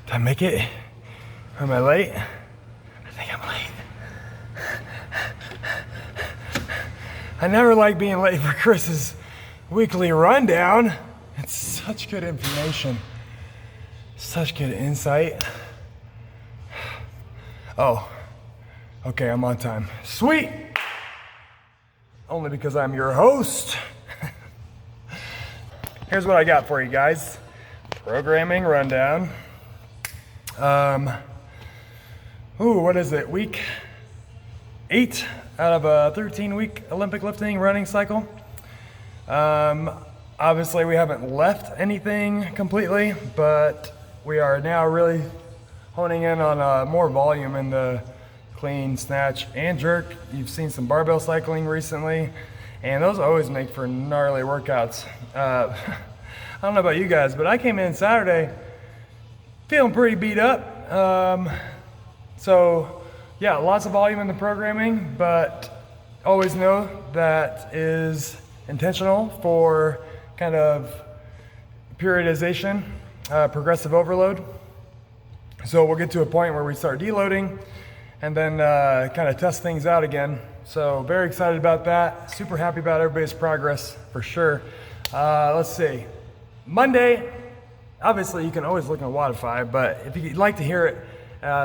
Did I make it? Am I late? I think I'm late. I never like being late for Chris's weekly rundown. It's such good information, such good insight. Oh, okay, I'm on time. Sweet! Only because I'm your host. Here's what I got for you guys. Programming rundown. What is it? Week 8 out of a 13-week Olympic lifting running cycle. Obviously we haven't left anything completely, but we are now really honing in on more volume in the clean, snatch, and jerk. You've seen some barbell cycling recently, and those always make for gnarly workouts. I don't know about you guys, but I came in Saturday feeling pretty beat up. So yeah, lots of volume in the programming, but always know that is intentional for kind of periodization, progressive overload. So we'll get to a point where we start deloading and then kind of test things out again. So very excited about that. Super happy about everybody's progress for sure. Let's see. Monday, obviously you can always look on Wodify, but if you'd like to hear it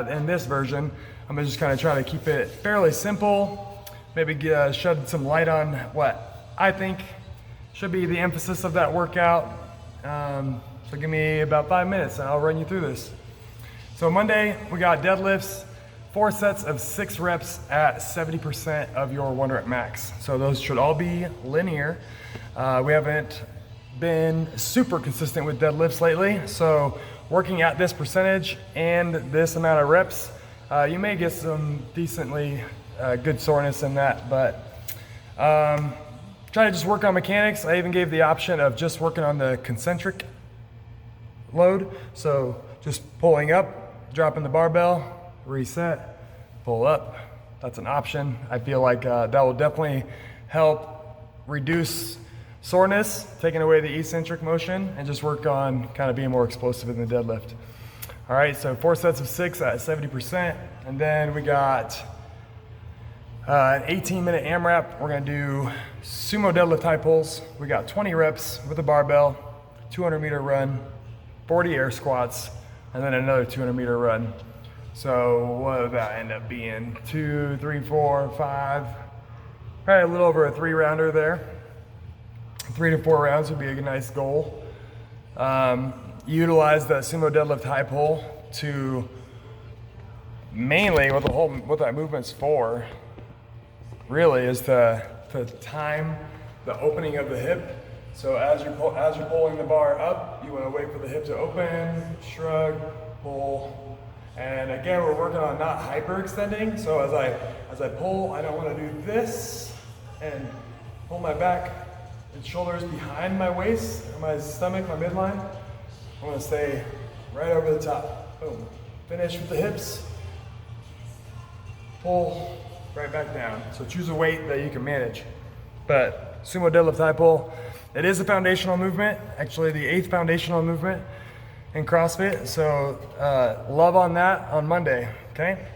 in this version, I'm gonna just kind of try to keep it fairly simple, maybe shed some light on what I think should be the emphasis of that workout. So give me about 5 minutes and I'll run you through this. So Monday, we got deadlifts, 4 sets of 6 reps at 70% of your 1 rep max. So those should all be linear. We haven't been super consistent with deadlifts lately, so working at this percentage and this amount of reps, you may get some decently good soreness in that, but try to just work on mechanics. I even gave the option of just working on the concentric load, so just pulling up, dropping the barbell, reset, pull up. That's an option. I feel like that will definitely help reduce soreness, taking away the eccentric motion, and just work on kind of being more explosive in the deadlift. All right, so 4 sets of 6 at 70%, and then we got an 18-minute AMRAP. We're gonna do sumo deadlift high pulls. We got 20 reps with a barbell, 200-meter run, 40 air squats, and then another 200-meter run. So what did that end up being? 2, 3, 4, 5, probably a little over a 3-rounder there. 3 to 4 rounds would be a nice goal. Utilize the sumo deadlift high pull to mainly what that movement's for really is to time the opening of the hip. So as you're pulling the bar up, you want to wait for the hip to open, shrug, pull. And again, we're working on not hyperextending. So as I pull, I don't want to do this and pull my back and shoulders behind my waist, my stomach, my midline. I want to stay right over the top. Boom. Finish with the hips. Pull right back down. So choose a weight that you can manage. But sumo deadlift high pull, it is a foundational movement, actually the 8th foundational movement in CrossFit. So love on that on Monday, okay?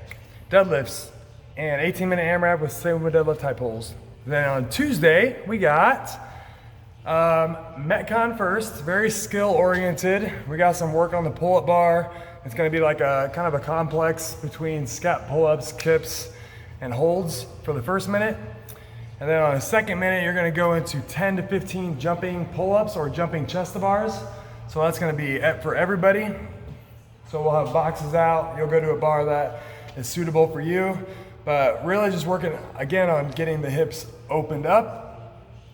Deadlifts and 18-minute AMRAP with sumo deadlift high pulls. Then on Tuesday, we got Metcon first, very skill oriented. We got some work on the pull-up bar. It's gonna be like a kind of a complex between scat pull-ups, kips, and holds for the first minute. And then on the second minute, you're gonna go into 10 to 15 jumping pull-ups or jumping chest to bars. So that's gonna be for everybody. So we'll have boxes out. You'll go to a bar that is suitable for you, but really just working again on getting the hips opened up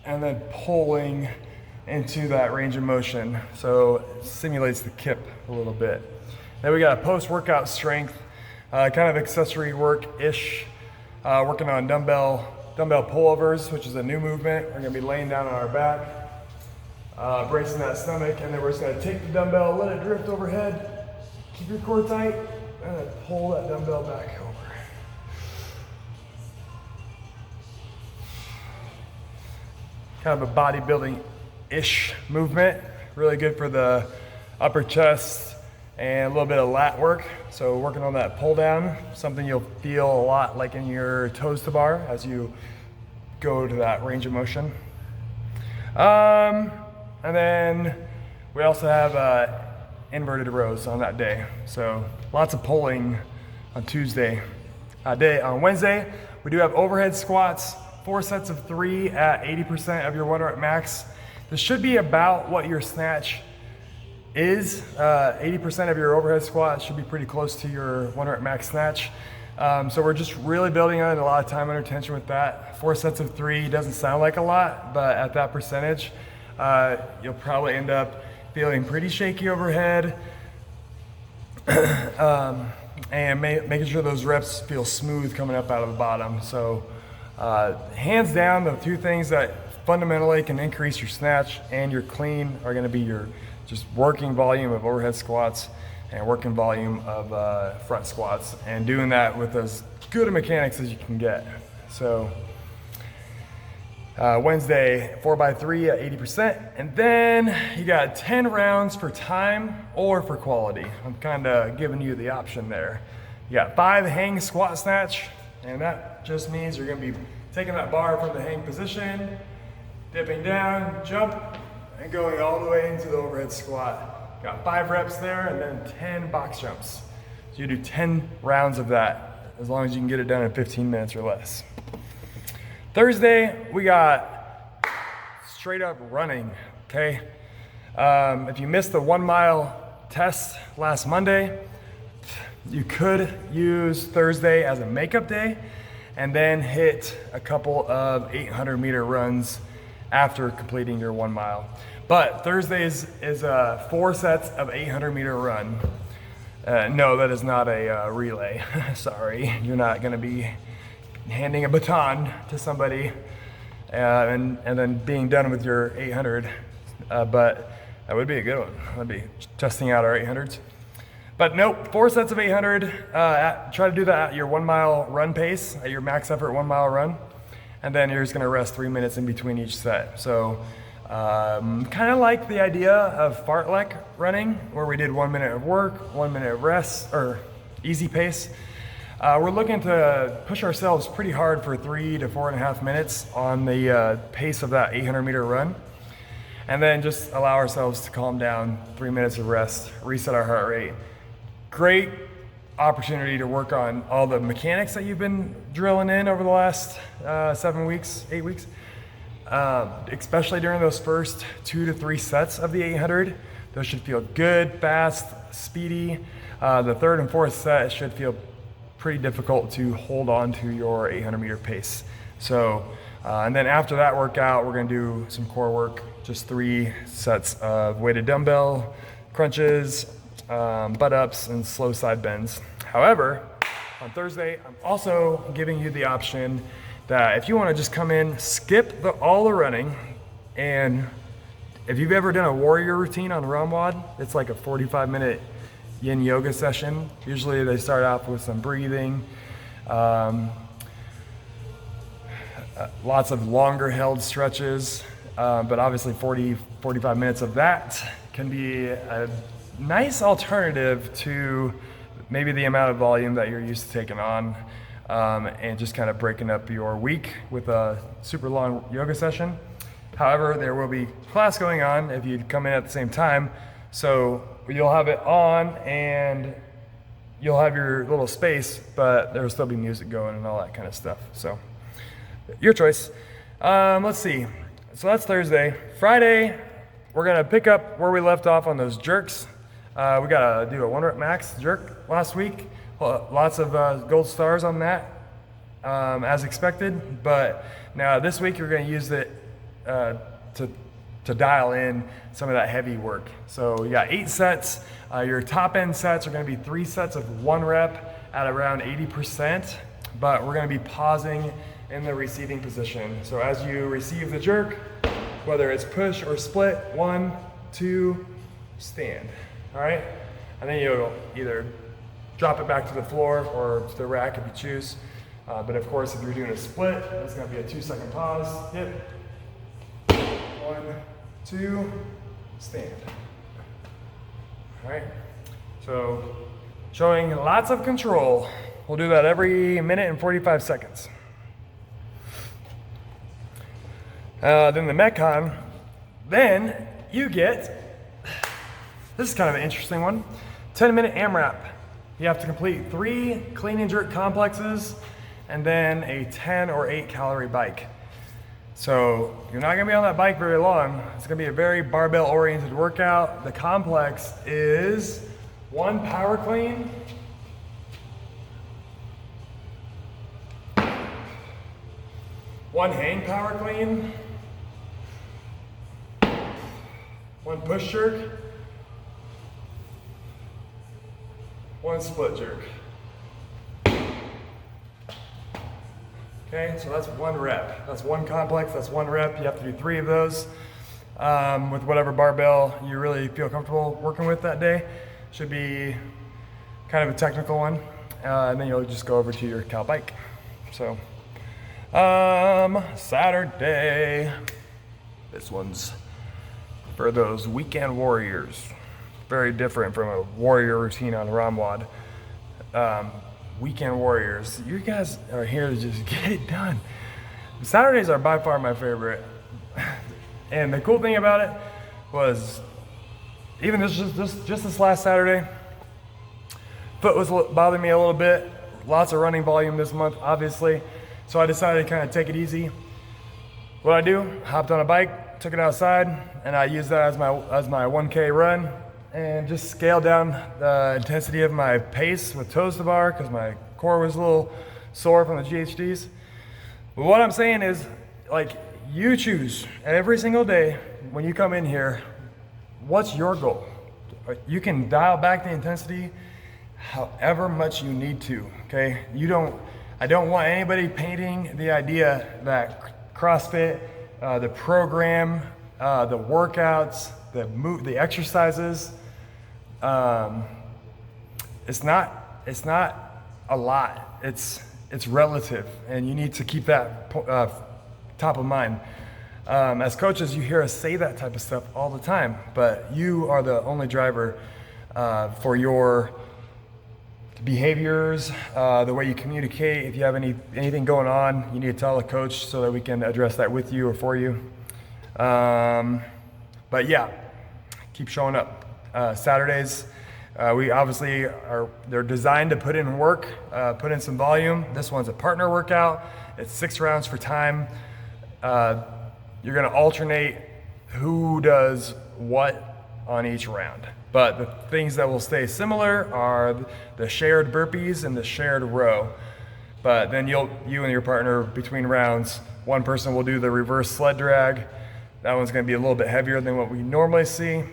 and then pulling into that range of motion. So it simulates the kip a little bit. Then we got a post-workout strength, kind of accessory work-ish, working on dumbbell pullovers, which is a new movement. We're gonna be laying down on our back, bracing that stomach, and then we're just gonna take the dumbbell, let it drift overhead, keep your core tight, and then pull that dumbbell back over. Kind of a bodybuilding-ish movement, really good for the upper chest and a little bit of lat work. So working on that pull down, something you'll feel a lot like in your toes to bar as you go to that range of motion. And then we also have inverted rows on that day. So lots of pulling on Tuesday. On Wednesday, we do have overhead squats, 4 sets of 3 at 80% of your 1 rep max. This should be about what your snatch is. 80% of your overhead squat should be pretty close to your 1 rep max snatch. So we're just really building on a lot of time under tension with that. 4 sets of 3 doesn't sound like a lot, but at that percentage, you'll probably end up feeling pretty shaky overhead, and making sure those reps feel smooth coming up out of the bottom. So hands down, the 2 things that fundamentally can increase your snatch and your clean are gonna be your just working volume of overhead squats and working volume of front squats, and doing that with as good a mechanics as you can get. So Wednesday, 4x3 at 80%, and then you got 10 rounds for time or for quality. I'm kind of giving you the option there. You got 5 hang squat snatch, and that just means you're gonna be taking that bar from the hang position, dipping down, jump, and going all the way into the overhead squat. Got 5 reps there, and then 10 box jumps. So you do 10 rounds of that, as long as you can get it done in 15 minutes or less. Thursday, we got straight up running, okay? If you missed the 1 mile test last Monday, you could use Thursday as a makeup day and then hit a couple of 800 meter runs after completing your 1 mile. But Thursdays is 4 sets of 800 meter run. No, that is not a relay. Sorry, you're not gonna be handing a baton to somebody and then being done with your 800, but that would be a good one. That'd be testing out our 800s. But nope, 4 sets of 800. Try to do that at your 1 mile run pace, at your max effort 1 mile run, and then you're just gonna rest 3 minutes in between each set. So kind of like the idea of fartlek running, where we did 1 minute of work, 1 minute of rest, or easy pace. We're looking to push ourselves pretty hard for 3 to 4.5 minutes on the pace of that 800 meter run, and then just allow ourselves to calm down, 3 minutes of rest, reset our heart rate. Great opportunity to work on all the mechanics that you've been drilling in over the last 7 weeks, 8 weeks, especially during those first 2 to 3 sets of the 800. Those should feel good, fast, speedy. The 3rd and 4th set should feel pretty difficult to hold on to your 800 meter pace. So, and then after that workout, we're gonna do some core work, just 3 sets of weighted dumbbell crunches, butt ups, and slow side bends. However, on Thursday, I'm also giving you the option that if you wanna just come in, skip all the running, and if you've ever done a warrior routine on ROMWOD, it's like a 45-minute yin yoga session. Usually they start off with some breathing, lots of longer held stretches, but obviously 45 minutes of that can be a nice alternative to maybe the amount of volume that you're used to taking on, and just kind of breaking up your week with a super long yoga session. However, there will be class going on if you come in at the same time, so you'll have it on and you'll have your little space, but there will still be music going and all that kind of stuff. So your choice. Let's see. So that's Thursday. Friday, we're gonna pick up where we left off on those jerks. We gotta do a 1 rep max jerk last week. Lots of gold stars on that, as expected. But now this week you're gonna use it to dial in some of that heavy work. So you got 8 sets. Your top end sets are gonna be 3 sets of 1 rep at around 80%, but we're gonna be pausing in the receiving position. So as you receive the jerk, whether it's push or split, 1, 2, stand, all right? And then you'll either drop it back to the floor or to the rack if you choose. But of course, if you're doing a split, it's gonna be a 2-second pause, hit, 1, 2, stand. All right, So showing lots of control. We'll do that every minute and 45 seconds. Then the Metcon, then you get, this is kind of an interesting one, 10-minute AMRAP. You have to complete 3 clean and jerk complexes and then a 10 or 8 calorie bike. So you're not gonna be on that bike very long. It's gonna be a very barbell oriented workout. The complex is 1 power clean, 1 hang power clean, 1 push jerk, 1 split jerk. Okay, so that's 1 rep. That's 1 complex, that's 1 rep. You have to do 3 of those with whatever barbell you really feel comfortable working with that day. Should be kind of a technical one. And then you'll just go over to your cow bike. So, Saturday. This one's for those weekend warriors. Very different from a warrior routine on Ramwad. Weekend warriors, you guys are here to just get it done. Saturdays are by far my favorite. And the cool thing about it was, even just this last Saturday, foot was bothering me a little bit. Lots of running volume this month, obviously. So I decided to kind of take it easy. What I do, hopped on a bike, took it outside, and I used that as my 1K run, and just scaled down the intensity of my pace with toes to bar because my core was a little sore from the GHDs. But what I'm saying is, like, you choose every single day when you come in here, what's your goal? You can dial back the intensity however much you need to, okay? I don't want anybody painting the idea that CrossFit, the program, the workouts, the exercises, it's not a lot. It's relative, and you need to keep that top of mind. As coaches, you hear us say that type of stuff all the time, but you are the only driver for your behaviors, the way you communicate. If you have anything going on, you need to tell the coach so that we can address that with you or for you. But yeah, keep showing up. Saturdays, we obviously they're designed to put in work, put in some volume. This one's a partner workout. It's 6 rounds for time. You're gonna alternate who does what on each round. But the things that will stay similar are the shared burpees and the shared row. But then you and your partner between rounds, one person will do the reverse sled drag. That one's gonna be a little bit heavier than what we normally see.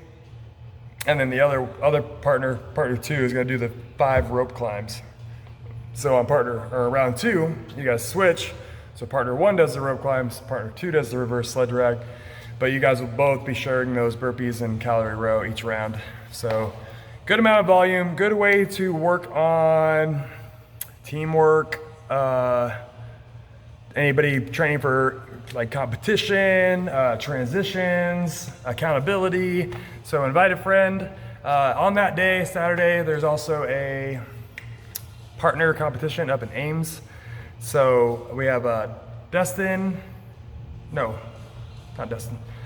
And then the other partner 2, is gonna do the 5 rope climbs. So on round 2, you guys switch. So partner 1 does the rope climbs, partner 2 does the reverse sled drag. But you guys will both be sharing those burpees and calorie row each round. So good amount of volume, good way to work on teamwork, anybody training for like competition, transitions, accountability. So invite a friend. On that day, Saturday, there's also a partner competition up in Ames. So we have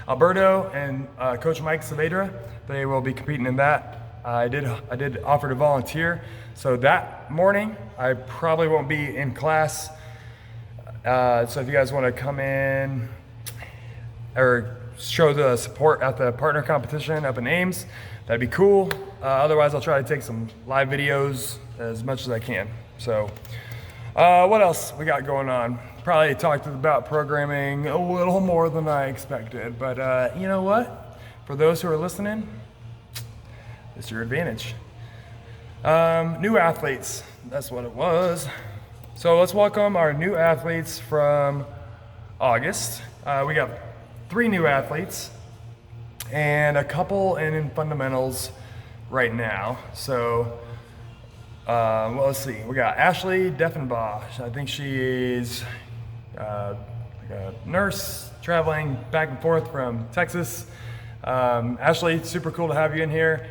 Alberto and Coach Mike Saavedra. They will be competing in that. I did offer to volunteer. So that morning, I probably won't be in class. So if you guys want to come in or show the support at the partner competition up in Ames, that'd be cool. Otherwise, I'll try to take some live videos as much as I can. So what else we got going on? Probably talked about programming a little more than I expected, but you know what? For those who are listening, it's your advantage. New athletes, that's what it was. So let's welcome our new athletes from August. We got 3 new athletes and a couple in fundamentals right now. So well, let's see. We got Ashley Deffenbaugh. I think she's like a nurse traveling back and forth from Texas. Ashley, super cool to have you in here.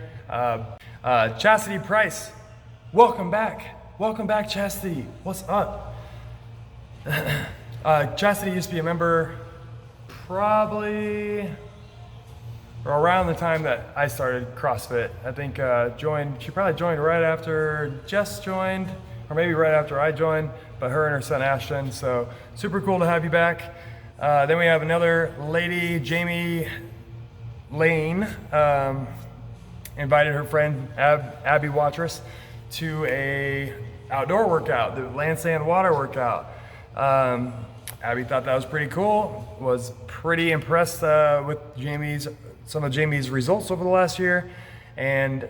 Chastity Price, welcome back. Welcome back, Chastity. What's up? Chastity used to be a member probably around the time that I started CrossFit. I think she probably joined right after Jess joined, or maybe right after I joined, but her and her son Ashton. So super cool to have you back. Then we have another lady, Jamie Lane, invited her friend Abby Watrous to a outdoor workout, the land, sand, water workout. Abby thought that was pretty cool, was pretty impressed with some of Jamie's results over the last year, and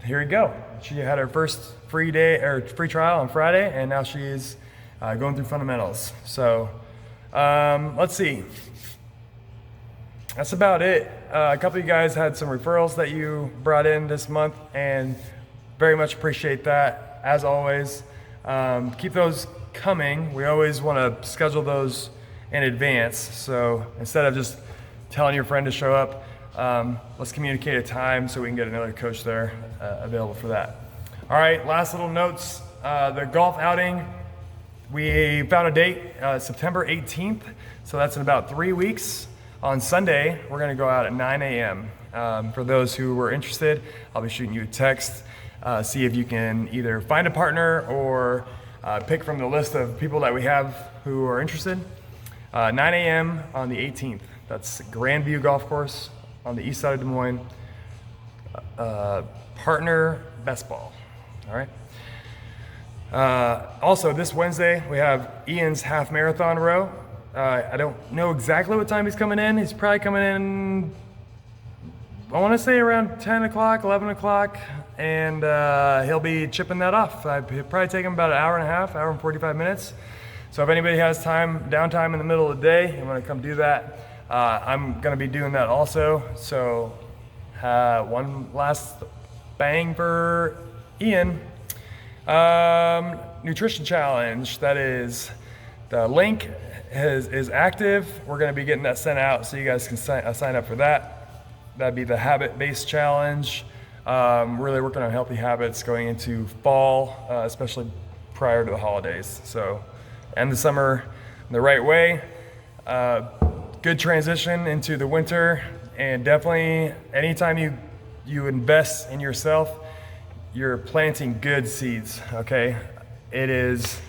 here we go. She had her first free trial on Friday, and now she's going through fundamentals. So let's see. That's about it. A couple of you guys had some referrals that you brought in this month, and very much appreciate that, as always. Keep those coming. We always want to schedule those in advance. So instead of just telling your friend to show up, let's communicate a time so we can get another coach there available for that. All right, last little notes. The golf outing, we found a date, September 18th. So that's in about 3 weeks. On Sunday, we're going to go out at 9 a.m. For those who were interested, I'll be shooting you a text. See if you can either find a partner or pick from the list of people that we have who are interested. 9 a.m. on the 18th. That's Grandview Golf Course on the east side of Des Moines. Partner best ball. All right. Also, this Wednesday, we have Ian's half marathon row. I don't know exactly what time he's coming in. He's probably coming in, I want to say around 10 o'clock, 11 o'clock, and he'll be chipping that off. It'll probably take him about an hour and a half, hour and 45 minutes. So if anybody has downtime in the middle of the day and want to come do that, I'm going to be doing that also. So one last bang for Ian. Nutrition challenge, that is, the link is active. We're going to be getting that sent out so you guys can sign up for that. That'd be the habit-based challenge. Really working on healthy habits going into fall, especially prior to the holidays. So end the summer the right way. Good transition into the winter, and definitely anytime you invest in yourself, you're planting good seeds, okay? It is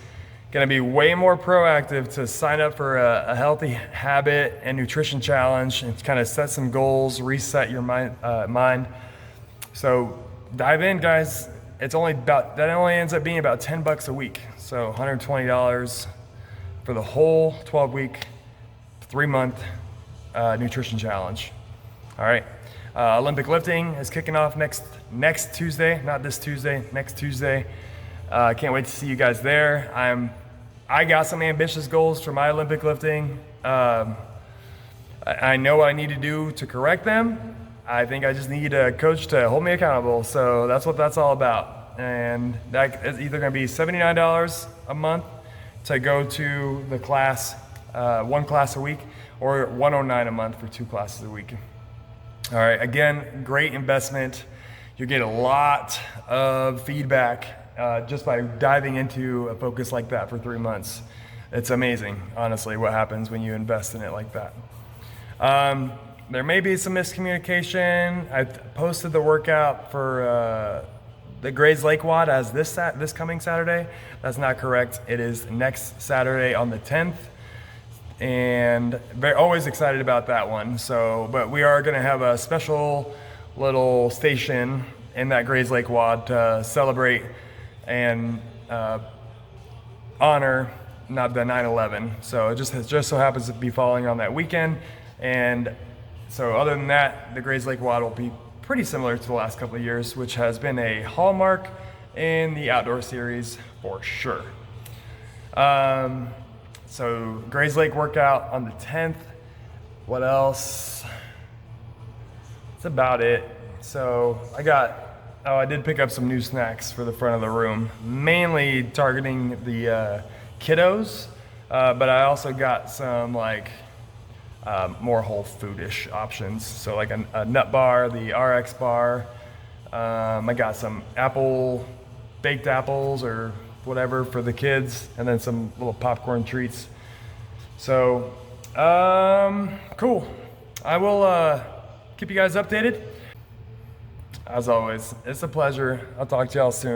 gonna be way more proactive to sign up for a healthy habit and nutrition challenge and kind of set some goals, reset your mind. So dive in, guys. That only ends up being about $10 a week. So $120 for the whole 12-week, 3-month nutrition challenge. All right. Olympic lifting is kicking off next Tuesday, not this Tuesday, next Tuesday. Can't wait to see you guys there. I got some ambitious goals for my Olympic lifting. I know what I need to do to correct them. I think I just need a coach to hold me accountable. So that's what that's all about. And that is either going to be $79 a month to go to the class, one class a week, or $109 a month for 2 classes a week. All right, again, great investment. You get a lot of feedback just by diving into a focus like that for 3 months. It's amazing, honestly, what happens when you invest in it like that. There may be some miscommunication. I posted the workout for the Grays Lake Wad as this coming Saturday. That's not correct. It is next Saturday on the 10th. And always excited about that one. So, but we are gonna have a special little station in that Grays Lake Wad to celebrate and honor not the 9/11. So it just so happens to be falling on that weekend. And so other than that, the Grays Lake Wad will be pretty similar to the last couple of years, which has been a hallmark in the outdoor series for sure. So Grays Lake workout on the 10th. What else? That's about it. So I did pick up some new snacks for the front of the room, mainly targeting the kiddos, but I also got some more whole foodish options. So like a nut bar, the RX bar, I got some baked apples or whatever for the kids, and then some little popcorn treats. So, cool. I will keep you guys updated. As always, it's a pleasure. I'll talk to y'all soon.